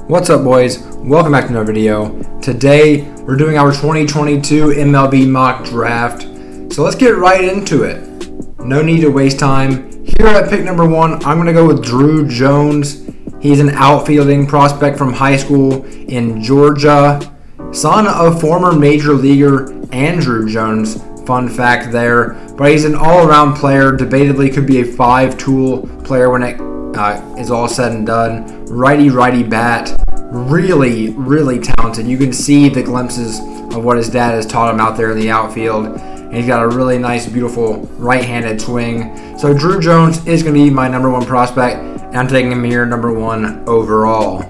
What's up, boys? Welcome back to another video. Today we're doing our 2022 MLB Mock Draft, so let's get right into it. No need to waste time. Here at pick number 1, I'm going to go with Drew Jones. He's an outfielding prospect from high school in Georgia, son of former major leaguer Andrew Jones. Fun fact there. But he's an all-around player, debatably could be a 5-tool player when it is all said and done. Righty bat, really talented. You can see the glimpses of what his dad has taught him out there in the outfield. And he's got a really nice, beautiful right-handed swing. So Drew Jones is going to be my number 1 prospect, and I'm taking him here number 1 overall.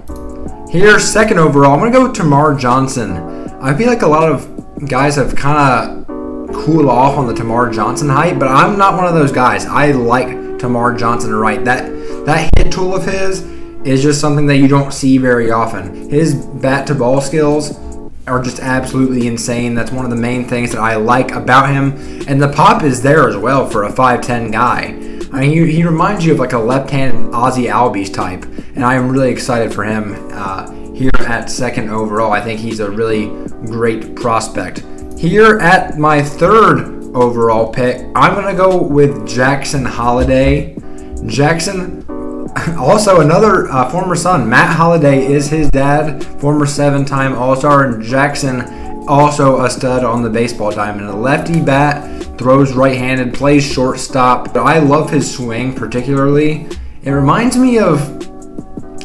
Here, second overall, I'm going to go with Tamar Johnson. I feel like a lot of guys have kind of cooled off on the Tamar Johnson hype, but I'm not one of those guys. I like Tamar Johnson right. That hit tool of his is just something that you don't see very often. His bat-to-ball skills are just absolutely insane. That's one of the main things that I like about him. And the pop is there as well for a 5'10 guy. I mean, he reminds you of like a left-handed Ozzie Albies type. And I am really excited for him here at second overall. I think he's a really great prospect. Here at my third overall pick, I'm going to go with Jackson Holliday. Jackson, also another former son. Matt Holliday is his dad, former 7-time All-Star, and Jackson also a stud on the baseball diamond. A lefty bat, throws right-handed, plays shortstop. I love his swing particularly. It reminds me of,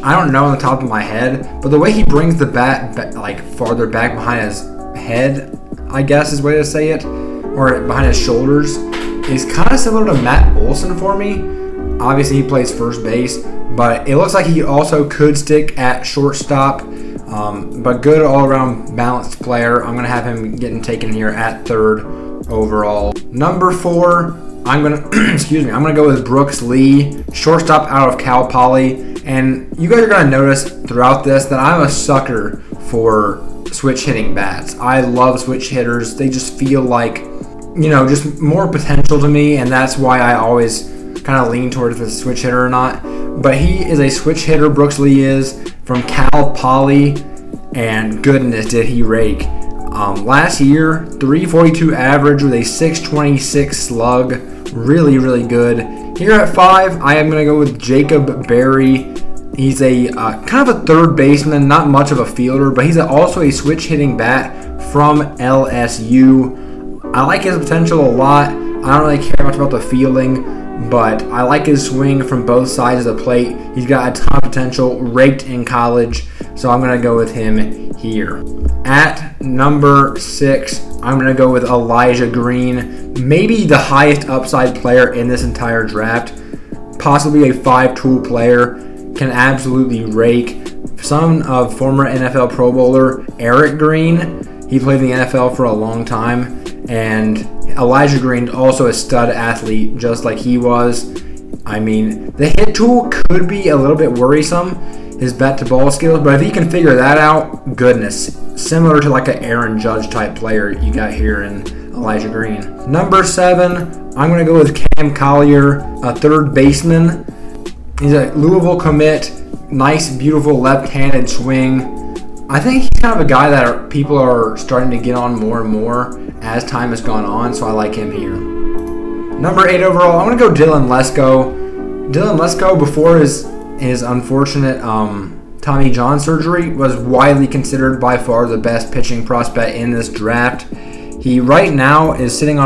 I don't know on the top of my head, but the way he brings the bat like farther back behind his head, I guess is the way to say it, or behind his shoulders, is kind of similar to Matt Olson for me. Obviously, he plays first base, but it looks like he also could stick at shortstop. But good all-around balanced player. I'm going to have him getting taken here at third overall. Number 4, I'm going to excuse me. I'm going to go with Brooks Lee, shortstop out of Cal Poly. And you guys are going to notice throughout this that I'm a sucker for switch hitting bats. I love switch hitters. They just feel like, you know, just more potential to me, and that's why I always kind of lean towards the switch hitter or not. But he is a switch hitter. Brooks Lee is from Cal Poly, and goodness did he rake. Last year, 342 average with a 626 slug. Really good. Here at 5, I am going to go with Jacob Berry. He's a kind of a third baseman, not much of a fielder, but he's also a switch hitting bat from LSU. I like his potential a lot. I don't really care much about the fielding, but I like his swing from both sides of the plate. He's got a ton of potential, raked in college, so I'm going to go with him here. At number 6, I'm going to go with Elijah Green, maybe the highest upside player in this entire draft, possibly a 5-tool player, can absolutely rake. Son of former NFL Pro Bowler Eric Green. He played in the NFL for a long time, and Elijah Green also a stud athlete just like he was. I mean, the hit tool could be a little bit worrisome, his bat-to-ball skills, but if he can figure that out, goodness. Similar to like an Aaron Judge type player you got here in Elijah Green. Number 7, I'm going to go with Cam Collier, a third baseman. He's a Louisville commit, nice, beautiful left-handed swing. I think he's kind of a guy that people are starting to get on more and more as time has gone on, so I like him here. Number 8 overall, I'm going to go Dylan Lesko. Dylan Lesko, before his unfortunate Tommy John surgery, was widely considered by far the best pitching prospect in this draft. He right now is sitting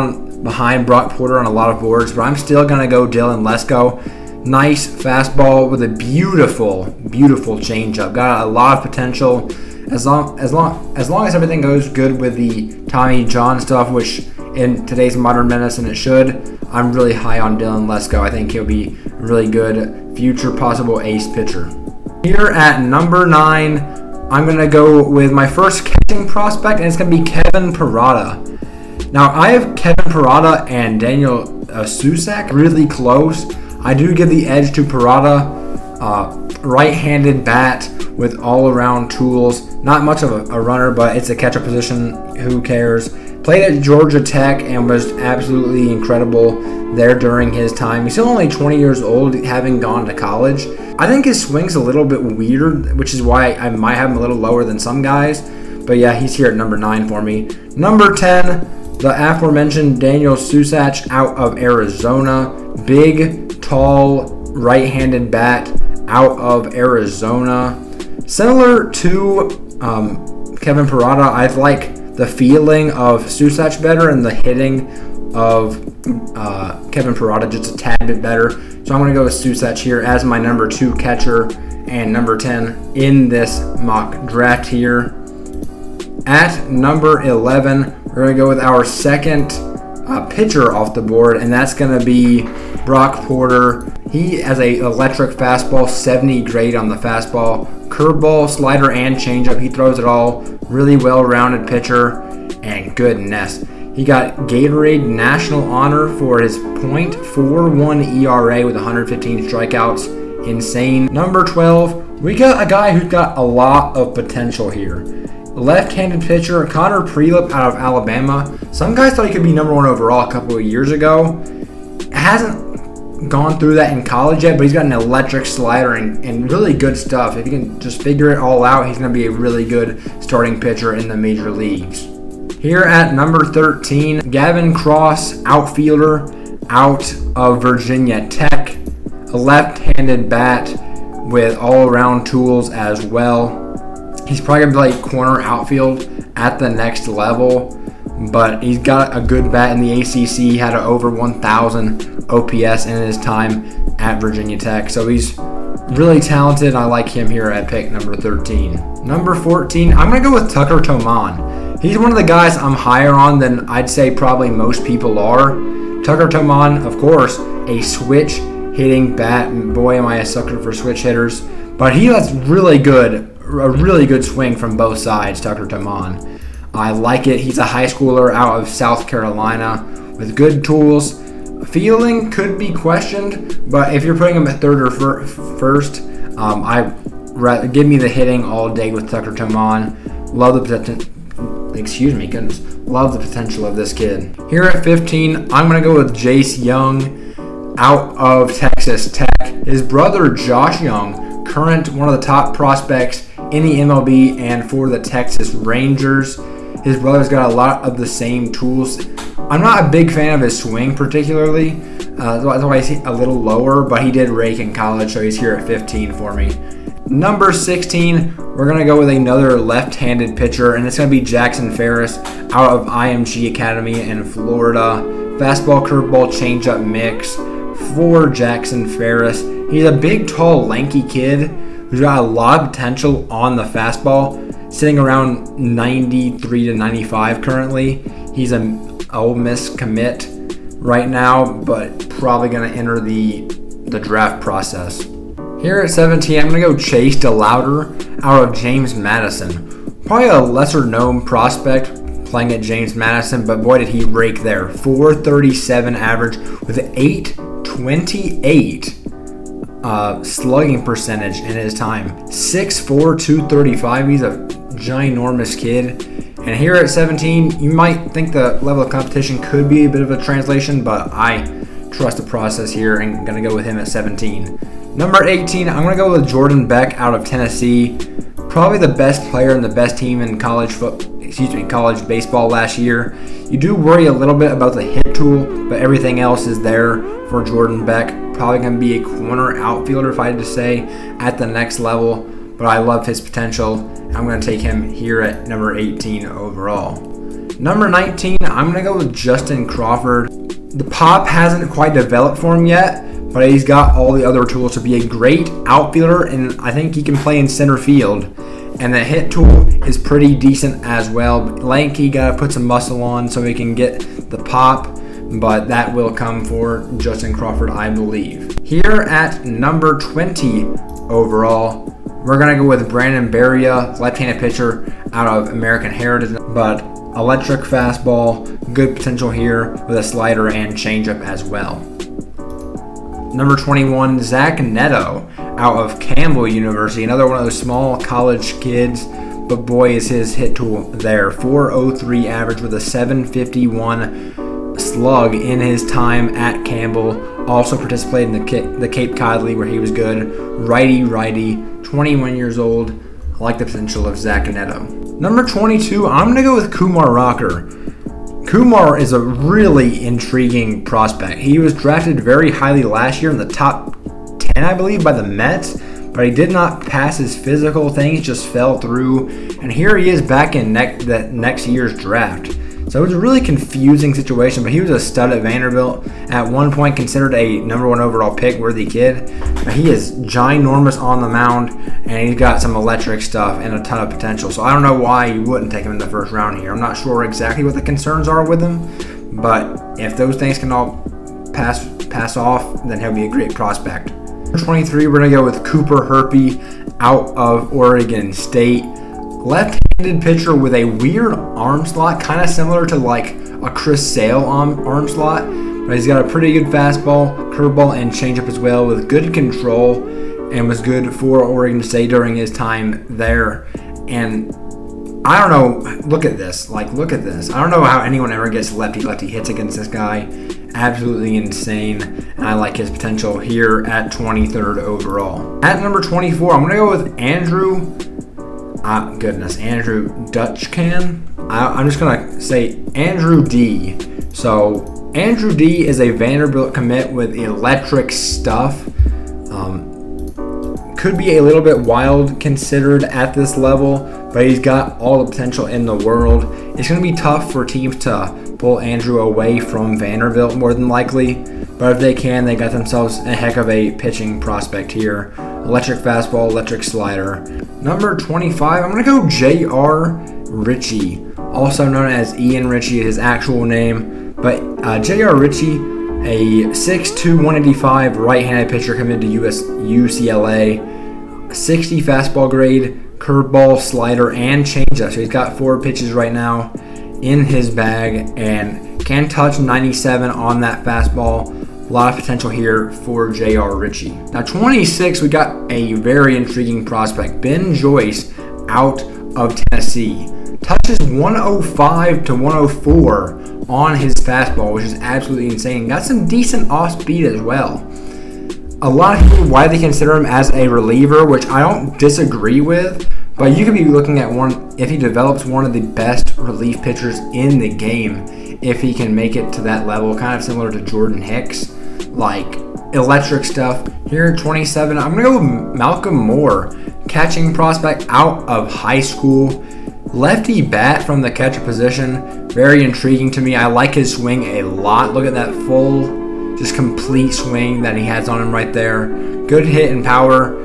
behind Brock Porter on a lot of boards, but I'm still going to go Dylan Lesko. Nice fastball with a beautiful changeup. Got a lot of potential. As long as everything goes good with the Tommy John stuff, which in today's modern medicine it should, I'm really high on Dylan Lesko. I think he'll be a really good future possible ace pitcher. Here at number 9, I'm going to go with my first catching prospect, and it's going to be Kevin Parada. Now, I have Kevin Parada and Daniel Susach really close. I do give the edge to Parada. right-handed bat with all-around tools. Not much of a runner, but it's a catcher position. Who cares? Played at Georgia Tech and was absolutely incredible there during his time. He's still only 20 years old, having gone to college. I think his swing's a little bit weird, which is why I might have him a little lower than some guys. But yeah, he's here at number 9 for me. Number 10, the aforementioned Drangelo Susach out of Arizona. Big, tall, right-handed bat out of Arizona. Similar to Kevin Parada, I like the feeling of Susach better and the hitting of Kevin Parada just a tad bit better. So I'm going to go with Susach here as my number 2 catcher and number 10 in this mock draft here. At number 11, we're going to go with our second pitcher off the board, and that's going to be Brock Porter. He has an electric fastball, 70 grade on the fastball, curveball, slider, and changeup. He throws it all. Really well-rounded pitcher, and goodness. He got Gatorade National Honor for his .41 ERA with 115 strikeouts. Insane. Number 12, we got a guy who's got a lot of potential here. Left-handed pitcher, Connor Prelip out of Alabama. Some guys thought he could be number 1 overall a couple of years ago. Hasn't gone through that in college yet, but he's got an electric slider and really good stuff. If he can just figure it all out, he's going to be a really good starting pitcher in the major leagues. Here at number 13, Gavin Cross, outfielder out of Virginia Tech. A left-handed bat with all-around tools as well. He's probably going to be like corner outfield at the next level, but he's got a good bat in the ACC. He had over 1,000 OPS in his time at Virginia Tech, so he's really talented. I like him here at pick number 13. Number 14, I'm going to go with Tucker Toman. He's one of the guys I'm higher on than I'd say probably most people are. Tucker Toman, of course, a switch hitting bat. Boy, am I a sucker for switch hitters. But he has really good, a really good swing from both sides, Tucker Toman. I like it. He's a high schooler out of South Carolina with good tools. Fielding could be questioned, but if you're putting him at third or first, give me the hitting all day with Tucker Toman. Love the potential. Love the potential of this kid. Here at 15, I'm going to go with Jace Young out of Texas Tech. His brother Josh Young, current one of the top prospects in the MLB and for the Texas Rangers. His brother's got a lot of the same tools. I'm not a big fan of his swing particularly. That's why he's a little lower, but he did rake in college, so he's here at 15 for me. Number 16, we're going to go with another left-handed pitcher, and it's going to be Jackson Ferris out of IMG Academy in Florida. Fastball, curveball, changeup mix for Jackson Ferris. He's a big, tall, lanky kid who's got a lot of potential on the fastball, sitting around 93 to 95 currently. He's an Ole Miss commit right now, but probably going to enter the draft process. Here at 17, I'm going to go Chase DeLauder out of James Madison. Probably a lesser-known prospect playing at James Madison, but boy, did he rake there. 437 average with 828 slugging percentage in his time. 6'4", 235. He's a ginormous kid. And here at 17, you might think the level of competition could be a bit of a translation, but I trust the process here and I'm going to go with him at 17. Number 18, I'm going to go with Jordan Beck out of Tennessee. Probably the best player and the best team in college baseball last year. You do worry a little bit about the hit tool, but everything else is there for Jordan Beck. Probably going to be a corner outfielder, if I had to say, at the next level. But I love his potential. I'm going to take him here at number 18 overall. Number 19, I'm going to go with Justin Crawford. The pop hasn't quite developed for him yet, but he's got all the other tools to be a great outfielder, and I think he can play in center field. And the hit tool is pretty decent as well. Lanky, got to put some muscle on so he can get the pop, but that will come for Justin Crawford, I believe. Here at number 20 overall, we're going to go with Brandon Berrio, left-handed pitcher out of American Heritage, but electric fastball, good potential here with a slider and changeup as well. Number 21, Zach Neto out of Campbell University. Another one of those small college kids, but boy is his hit tool there. 4.03 average with a 7.51 slug in his time at Campbell. Also participated in the Cape Cod League where he was good. Righty, 21 years old. I like the potential of Zach Neto. Number 22, I'm going to go with Kumar Rocker. Kumar is a really intriguing prospect. He was drafted very highly last year in the top 10, I believe, by the Mets, but he did not pass his physical. Things just fell through, and here he is back in next year's draft. So it was a really confusing situation, but he was a stud at Vanderbilt. At one point considered a #1 overall pick worthy kid. But he is ginormous on the mound, and he's got some electric stuff and a ton of potential. So I don't know why you wouldn't take him in the first round here. I'm not sure exactly what the concerns are with him, but if those things can all pass off, then he'll be a great prospect. Number 23, we're going to go with Cooper Herpe out of Oregon State. Left-handed pitcher with a weird arm slot, kind of similar to like a Chris Sale arm slot, but he's got a pretty good fastball, curveball, and changeup as well with good control, and was good for Oregon State during his time there. And I don't know, look at this. I don't know how anyone ever gets lefty hits against this guy. Absolutely insane, and I like his potential here at 23rd overall. At number 24, I'm going to go with Andrew Dutchcan. I'm just going to say Andrew D. So Andrew D is a Vanderbilt commit with electric stuff. Could be a little bit wild considered at this level, but he's got all the potential in the world. It's going to be tough for teams to pull Andrew away from Vanderbilt more than likely, but if they can, they got themselves a heck of a pitching prospect here. Electric fastball, electric slider. Number 25, I'm going to go J.R. Richie, also known as Ian Richie, his actual name. But J.R. Richie, a 6'2", 185 right-handed pitcher coming to UCLA. 60 fastball grade, curveball, slider, and changeup. So he's got 4 pitches right now in his bag and can touch 97 on that fastball. A lot of potential here for J.R. Richie. Now 26, we got a very intriguing prospect, Ben Joyce out of Tennessee. Touches 105 to 104 on his fastball, which is absolutely insane. Got some decent off speed as well. A lot of people widely consider him as a reliever, which I don't disagree with, but you could be looking at one, if he develops, one of the best relief pitchers in the game, if he can make it to that level, kind of similar to Jordan Hicks. Like electric stuff. Here at 27, I'm going to go with Malcolm Moore, catching prospect out of high school. Lefty bat from the catcher position. Very intriguing to me. I like his swing a lot. Look at that full, just complete swing that he has on him right there. Good hit and power.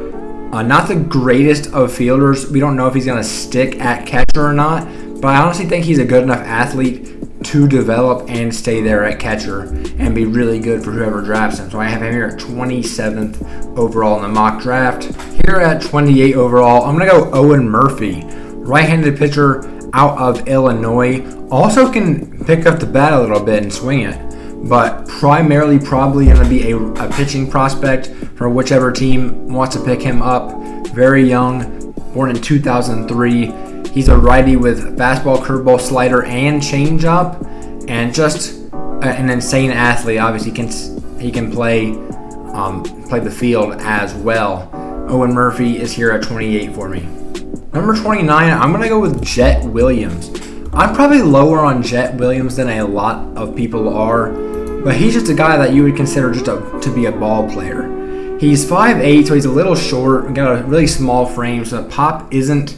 Not the greatest of fielders. We don't know if he's going to stick at catcher or not, but I honestly think he's a good enough athlete to develop and stay there at catcher and be really good for whoever drafts him. So I have him here at 27th overall in the mock draft. Here at 28 overall, I'm going to go Owen Murphy, right-handed pitcher out of Illinois. Also can pick up the bat a little bit and swing it, but primarily probably going to be a pitching prospect for whichever team wants to pick him up. Very young, born in 2003. He's a righty with fastball, curveball, slider, and changeup, and just an insane athlete. Obviously, he can play the field as well. Owen Murphy is here at 28 for me. Number 29, I'm going to go with Jett Williams. I'm probably lower on Jett Williams than a lot of people are, but he's just a guy that you would consider just to be a ball player. He's 5'8", so he's a little short, got a really small frame, so the pop isn't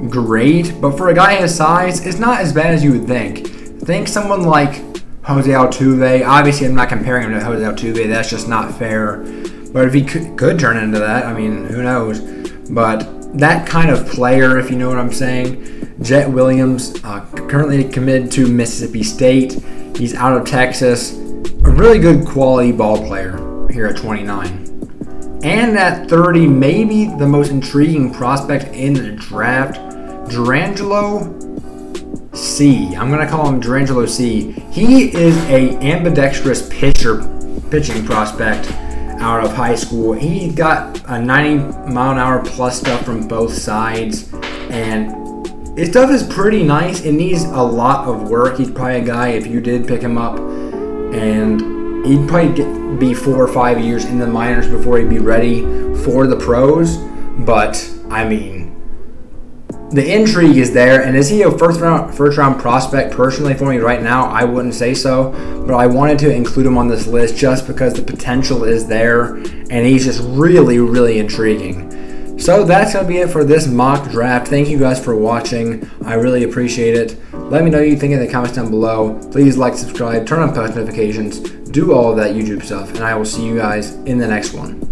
great, but for a guy his size, it's not as bad as you would think. Think someone like Jose Altuve. Obviously, I'm not comparing him to Jose Altuve. That's just not fair. But if he could turn into that, I mean, who knows? But that kind of player, if you know what I'm saying. Jett Williams, currently committed to Mississippi State. He's out of Texas. A really good quality ball player here at 29. And at 30, maybe the most intriguing prospect in the draft, Drangelo C. I'm going to call him Drangelo C. He is a ambidextrous pitching prospect out of high school. He got a 90-mile-an-hour plus stuff from both sides, and his stuff is pretty nice. It needs a lot of work. He's probably a guy, if you did pick him up, and he'd probably be 4 or 5 years in the minors before he'd be ready for the pros. But I mean, the intrigue is there, and is he a first round prospect? Personally, for me right now, I wouldn't say so, but I wanted to include him on this list just because the potential is there, and he's just really, really intriguing. So that's going to be it for this mock draft. Thank you guys for watching. I really appreciate it. Let me know what you think in the comments down below. Please like, subscribe, turn on post notifications, do all of that YouTube stuff, and I will see you guys in the next one.